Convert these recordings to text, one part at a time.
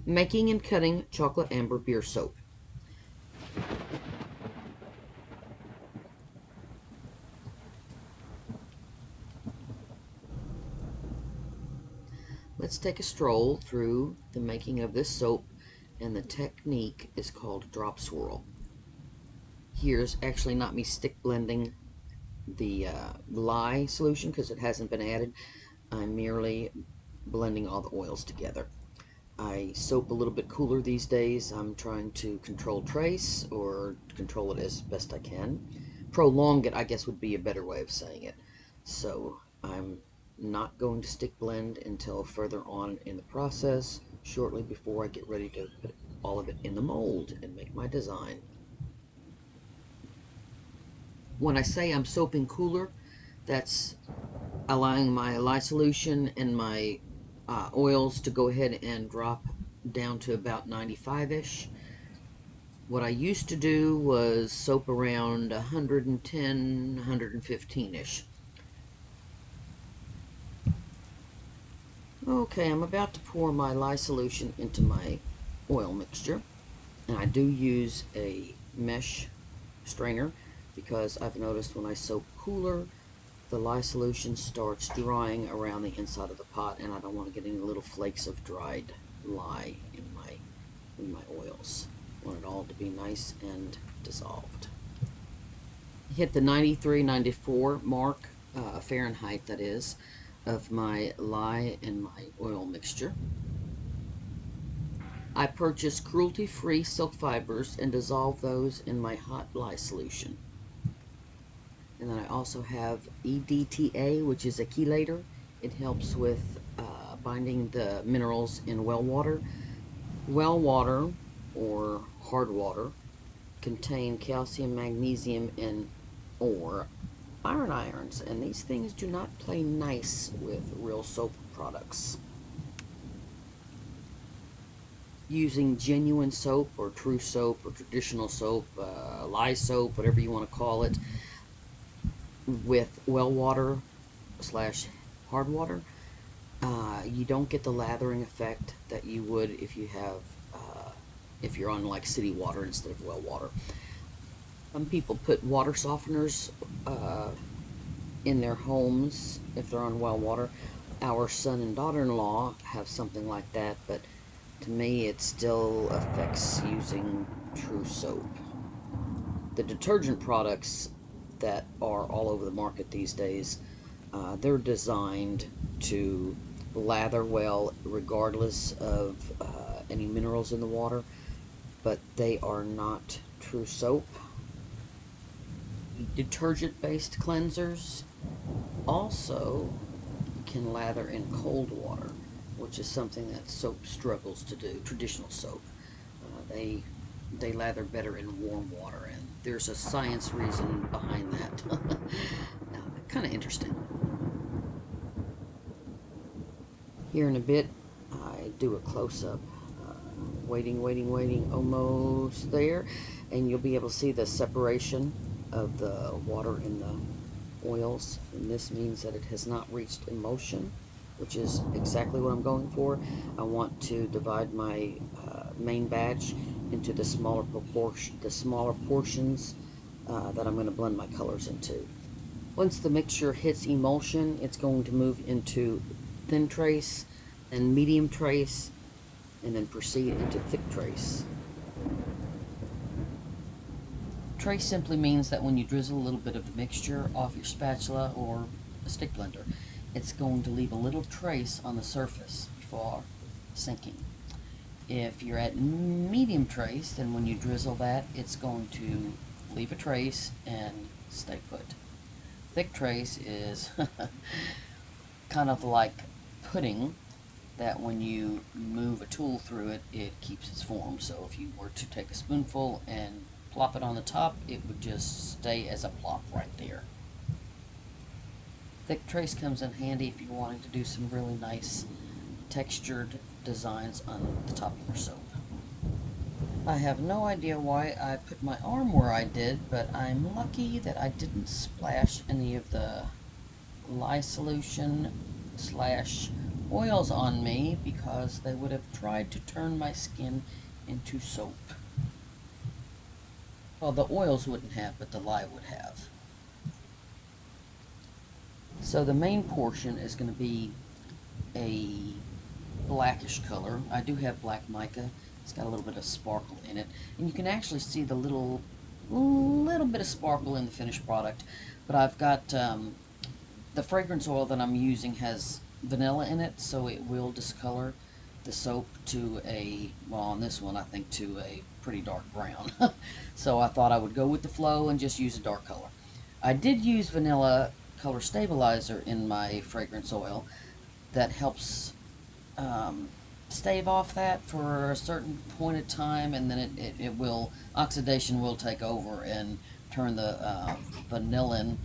Making and cutting chocolate amber beer soap. Let's take a stroll through the making of this soap, and the technique is called drop swirl. Here's actually not me stick blending the lye solution because it hasn't been added. I'm merely blending all the oils together. I soap a little bit cooler these days. I'm trying to control trace, or control it as best I can. Prolong it, I guess, would be a better way of saying it. So I'm not going to stick blend until further on in the process, shortly before I get ready to put all of it in the mold and make my design. When I say I'm soaping cooler, that's allowing my lye solution and my oils to go ahead and drop down to about 95-ish. What I used to do was soap around 110, 115-ish. Okay, I'm about to pour my lye solution into my oil mixture, and I do use a mesh strainer because I've noticed when I soap cooler, the lye solution starts drying around the inside of the pot, and I don't want to get any little flakes of dried lye in my oils. I want it all to be nice and dissolved. Hit the 93, 94 mark, Fahrenheit that is, of my lye and my oil mixture. I purchase cruelty-free silk fibers and dissolve those in my hot lye solution. And then I also have EDTA, which is a chelator. It helps with binding the minerals in well water. Well water, or hard water, contain calcium, magnesium, and or ions, and these things do not play nice with real soap products. Using genuine soap, or true soap, or traditional soap, lye soap, whatever you want to call it, with well water slash hard water, you don't get the lathering effect that you would if you have if you're on like city water instead of well water. Some people put water softeners in their homes if they're on well water. Our son and daughter-in-law have something like that, but to me it still affects using true soap. The detergent products that are all over the market these days, they're designed to lather well regardless of any minerals in the water, but they are not true soap. Detergent-based cleansers also can lather in cold water, which is something that soap struggles to do, traditional soap. They lather better in warm water, and there's a science reason behind that. Kind of interesting. Here in a bit, I do a close-up. Waiting, almost there, and you'll be able to see the separation of the water and the oils, and this means that it has not reached emulsion, which is exactly what I'm going for. I want to divide my main batch into the smaller portions that I'm going to blend my colors into. Once the mixture hits emulsion, it's going to move into thin trace, then medium trace, and then proceed into thick trace. Trace simply means that when you drizzle a little bit of the mixture off your spatula or a stick blender, it's going to leave a little trace on the surface before sinking. If you're at medium trace, then when you drizzle that, it's going to leave a trace and stay put. Thick trace is kind of like pudding, that when you move a tool through it, it keeps its form. So if you were to take a spoonful and plop it on the top, it would just stay as a plop right there. Thick trace comes in handy if you're wanting to do some really nice textured designs on the top of your soap. I have no idea why I put my arm where I did, but I'm lucky that I didn't splash any of the lye solution slash oils on me because they would have tried to turn my skin into soap. Well, the oils wouldn't have, but the lye would have. So the main portion is going to be a blackish color. I do have black mica. It's got a little bit of sparkle in it, and you can actually see the little bit of sparkle in the finished product. But I've got the fragrance oil that I'm using has vanilla in it, so it will discolor the soap to a, well, on this one I think to a pretty dark brown. So I thought I would go with the flow and just use a dark color. I did use vanilla color stabilizer in my fragrance oil that helps stave off that for a certain point of time, and then it will, oxidation will take over and turn the vanillin,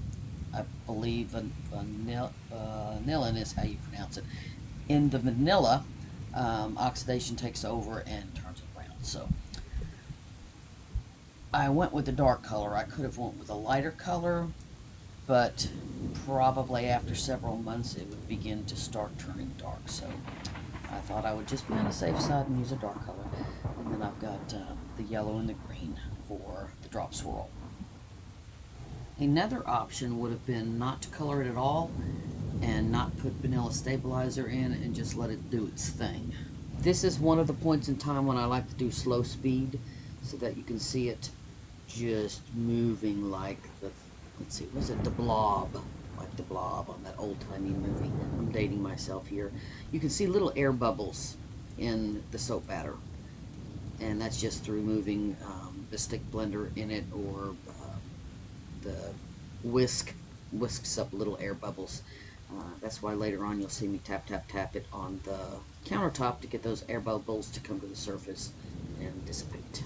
I believe vanillin is how you pronounce it, in the vanilla. Oxidation takes over and turns it brown. So I went with the dark color. I could have went with a lighter color, but probably after several months it would begin to start turning dark. So I thought I would just be on the safe side and use a dark color. And then I've got the yellow and the green for the drop swirl. Another option would have been not to color it at all and not put vanilla stabilizer in and just let it do its thing. This is one of the points in time when I like to do slow speed so that you can see it just moving like the, let's see, was it the Blob? Like the Blob on that old-timey movie. I'm dating myself here. You can see little air bubbles in the soap batter, and that's just through moving the stick blender in it, or the whisks up little air bubbles. That's why later on you'll see me tap it on the countertop to get those air bubbles to come to the surface and dissipate.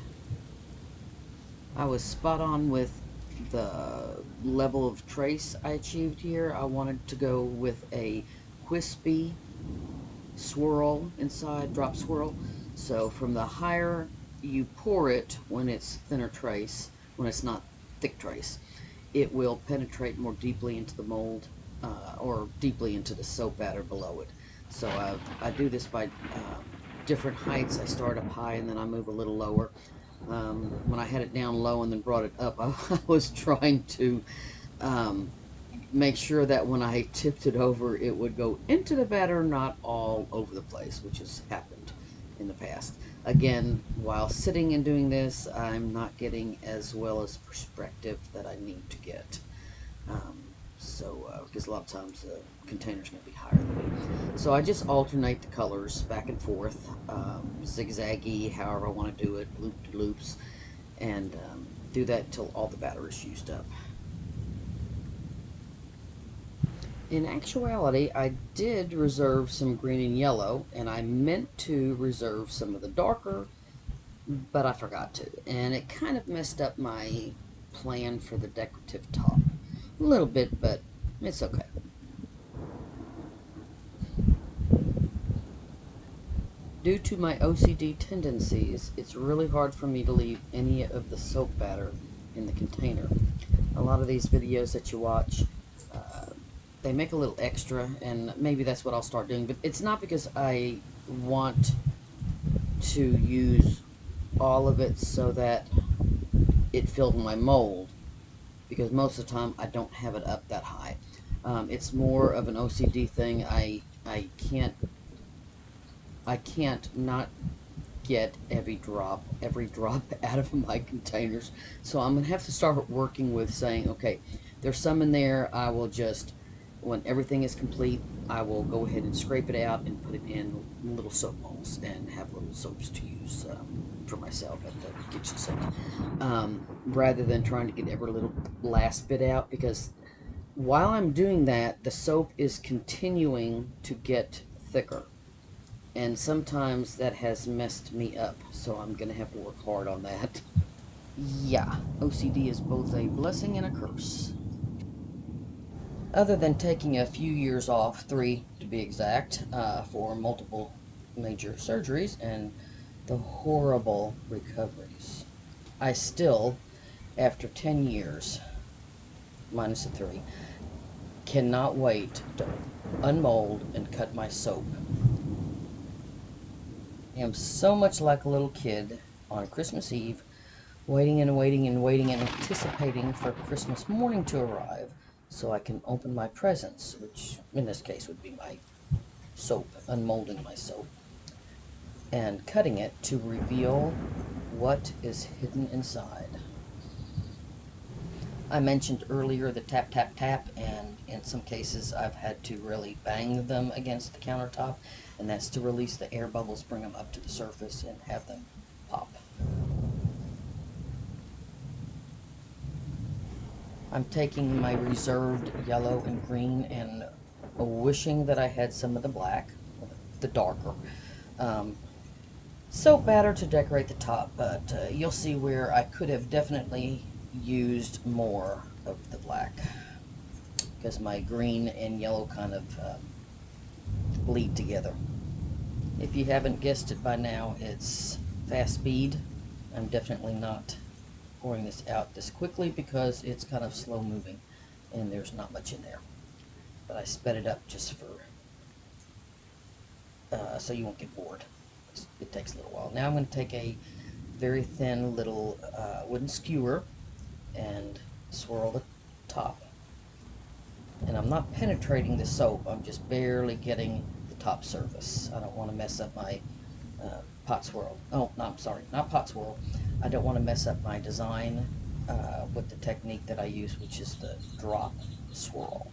I was spot on with the level of trace I achieved here. I wanted to go with a wispy swirl inside, drop swirl. So from the higher you pour it, when it's thinner trace, when it's not thick trace, it will penetrate more deeply into the mold, or deeply into the soap batter below it. So I do this by different heights. I start up high and then I move a little lower. When I had it down low and then brought it up, I was trying to make sure that when I tipped it over, it would go into the batter, not all over the place, which has happened in the past. Again, while sitting and doing this, I'm not getting as well as perspective that I need to get. Because a lot of times the container's going to be higher than me. So I just alternate the colors back and forth, zigzaggy, however I want to do it, loop-to-loops, and do that until all the batter is used up. In actuality, I did reserve some green and yellow, and I meant to reserve some of the darker, but I forgot to, and it kind of messed up my plan for the decorative top. A little bit, but it's okay. Due to my OCD tendencies, it's really hard for me to leave any of the soap batter in the container. A lot of these videos that you watch, they make a little extra, and maybe that's what I'll start doing, but it's not because I want to use all of it so that it filled my mold, because most of the time I don't have it up that high. It's more of an OCD thing. I can't not get every drop out of my containers. So I'm gonna have to start working with saying, okay, there's some in there, I will just, when everything is complete, I will go ahead and scrape it out and put it in little soap molds and have little soaps to use for myself at the kitchen sink, rather than trying to get every little last bit out, because while I'm doing that, the soap is continuing to get thicker, and sometimes that has messed me up, so I'm gonna have to work hard on that. Yeah, OCD is both a blessing and a curse. Other than taking a few years off, 3 to be exact, for multiple major surgeries and the horrible recoveries, I still, after 10 years, minus the 3, cannot wait to unmold and cut my soap am so much like a little kid on Christmas Eve, waiting and waiting and waiting and anticipating for Christmas morning to arrive so I can open my presents, which in this case would be my soap, unmolding my soap, and cutting it to reveal what is hidden inside. I mentioned earlier the tap, tap, tap, and in some cases I've had to really bang them against the countertop, and that's to release the air bubbles, bring them up to the surface, and have them pop. I'm taking my reserved yellow and green and wishing that I had some of the black, the darker, soap batter to decorate the top, but you'll see where I could have definitely used more of the black because my green and yellow kind of bleed together. If you haven't guessed it by now, it's fast speed. I'm definitely not pouring this out this quickly because it's kind of slow moving and there's not much in there. But I sped it up just for so you won't get bored. It takes a little while. Now I'm going to take a very thin little wooden skewer and swirl the top. And I'm not penetrating the soap, I'm just barely getting the top surface. I don't want to mess up my pot swirl. Oh, no, I'm sorry, not pot swirl. I don't want to mess up my design with the technique that I use, which is the drop swirl.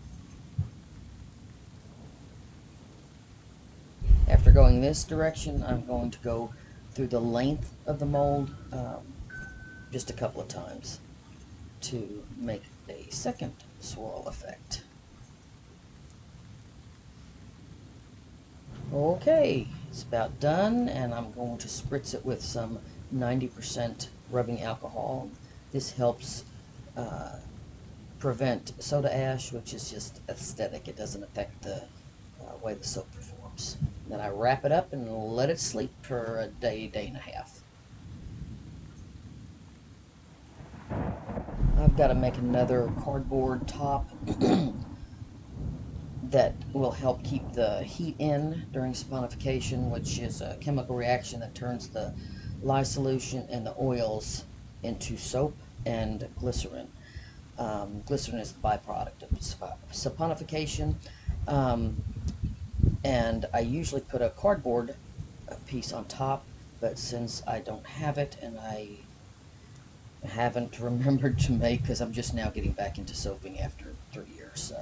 After going this direction, I'm going to go through the length of the mold just a couple of times to make a second swirl effect. Okay, it's about done, and I'm going to spritz it with some 90% rubbing alcohol. This helps prevent soda ash, which is just aesthetic. It doesn't affect the way the soap performs. Then I wrap it up and let it sleep for a day, day and a half. I've got to make another cardboard top that will help keep the heat in during saponification, which is a chemical reaction that turns the lye solution and the oils into soap and glycerin. Glycerin is the byproduct of saponification, and I usually put a cardboard piece on top, but since I don't have it and I haven't remembered to make, because I'm just now getting back into soaping after 3 years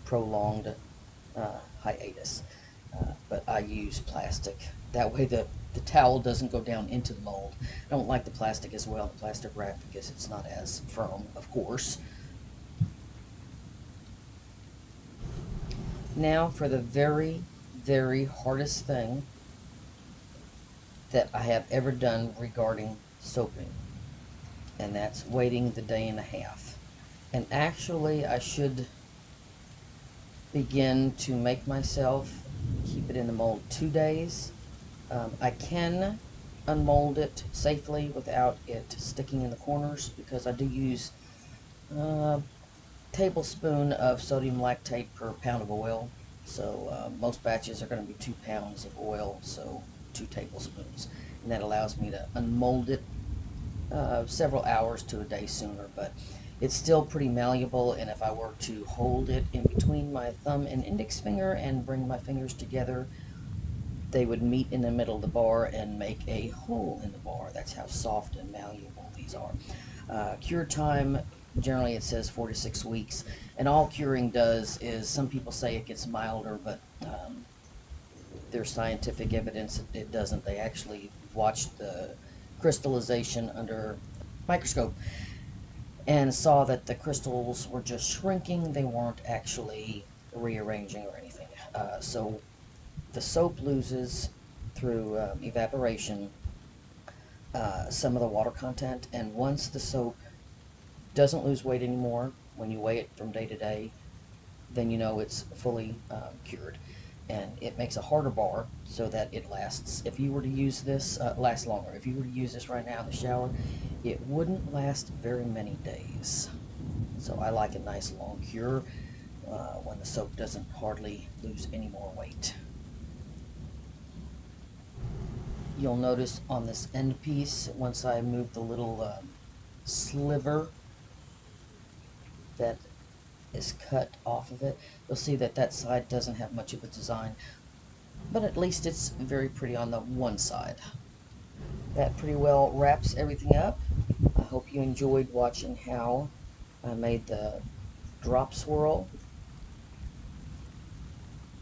prolonged hiatus, but I use plastic. That way the towel doesn't go down into the mold. I don't like the plastic as well, the plastic wrap, because it's not as firm, of course. Now for the very, very hardest thing that I have ever done regarding soaping, and that's waiting the day and a half. And actually I should begin to make myself keep it in the mold 2 days. I can unmold it safely without it sticking in the corners because I do use a tablespoon of sodium lactate per pound of oil. So most batches are going to be 2 pounds of oil, so 2 tablespoons. And that allows me to unmold it several hours to a day sooner, but it's still pretty malleable, and if I were to hold it in between my thumb and index finger and bring my fingers together, they would meet in the middle of the bar and make a hole in the bar. That's how soft and malleable these are. Cure time, generally it says 4 to 6 weeks, and all curing does is, some people say it gets milder, but there's scientific evidence that it doesn't. They actually watched the crystallization under microscope and saw that the crystals were just shrinking. They weren't actually rearranging or anything. So the soap loses through evaporation some of the water content, and once the soap doesn't lose weight anymore, when you weigh it from day to day, then you know it's fully cured. And it makes a harder bar so that it lasts. If you were to use this, lasts longer. If you were to use this right now in the shower, it wouldn't last very many days. So I like a nice long cure when the soap doesn't hardly lose any more weight. You'll notice on this end piece, once I move the little sliver that is cut off of it, you'll see that that side doesn't have much of a design, but at least it's very pretty on the one side. That pretty well wraps everything up. I hope you enjoyed watching how I made the drop swirl,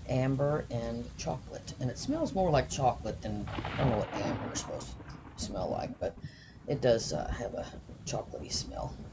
amber, and chocolate. And it smells more like chocolate than, I don't know what amber is supposed to smell like, but it does have a chocolatey smell.